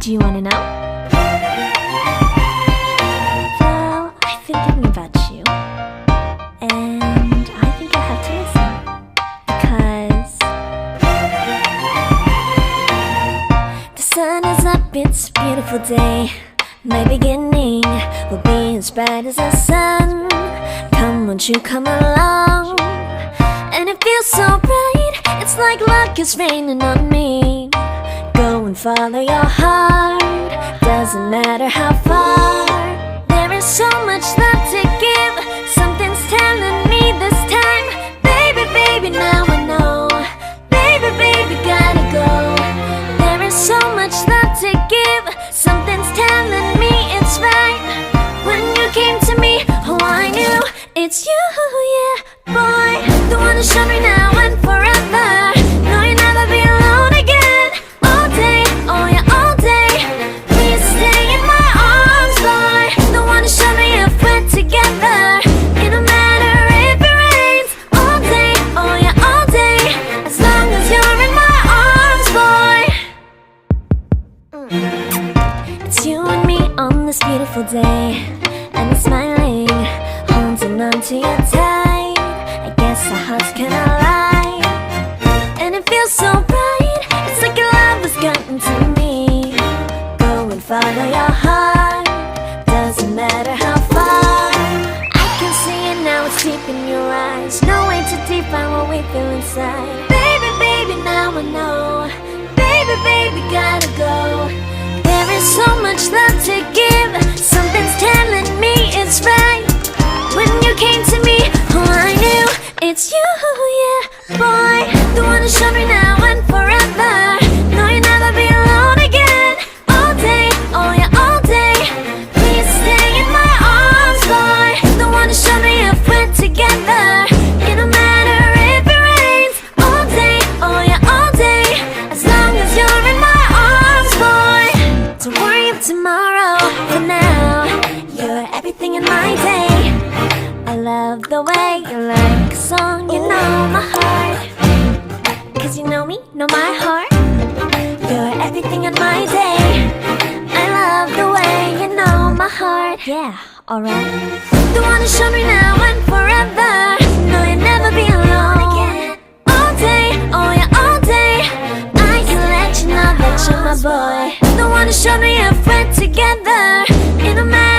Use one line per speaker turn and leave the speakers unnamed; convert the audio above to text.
Do you wanna know? Well, I've been thinking about you, and I think I have to listen, because the sun is up, it's a beautiful day. My beginning will be as bright as the sun. Come, won't you come along? And it feels so bright, it's like luck is raining on me. Go and follow your heart, doesn't matter how far. There is so much love to give, something's telling me this time. Baby, baby, now I know. Baby, baby, gotta go. There is so much love to give, something's telling me it's right. When you came to me, oh I knew it's you, yeah, boy. The one who showed me now and forever. No, you'll never be alone again. All day, oh yeah, all day. Please stay in my arms, boy. The one who showed me if we're together. It don't matter if it rains. All day, oh yeah, all day. As long as you're in my arms, boy. It's you and me on this beautiful day, and I'm smiling, holding on to you tight. I guess our hearts can align, and it feels so bright. It's like your love has gotten to me. Go and follow your heart, doesn't matter how far. I can see it now, it's deep in your eyes. No way to define what we feel inside. Baby, baby, now I know. Baby, baby, gotta go. There is so much love to give, something's telling me it's right. When you came to me, oh I knew it's you, yeah, boy. The one who showed me now and forever. No, you'll never be alone again. All day, oh yeah, all day. Please stay in my arms, boy. The one who showed me if we're together. It don't matter if it rains. All day, oh yeah, all day. As long as you're in my arms, boy. Don't worry of tomorrow, for now you're everything in my day. I love the way you like a song, you know my heart. Cause you know me, know my heart. You're everything in my day. I love the way you know my heart. Yeah, alright. The one who showed me now and forever. No, you'll never be alone again. All day, oh yeah, all day. I can let you know that you're my boy. The one who showed me if we're together. It don't matter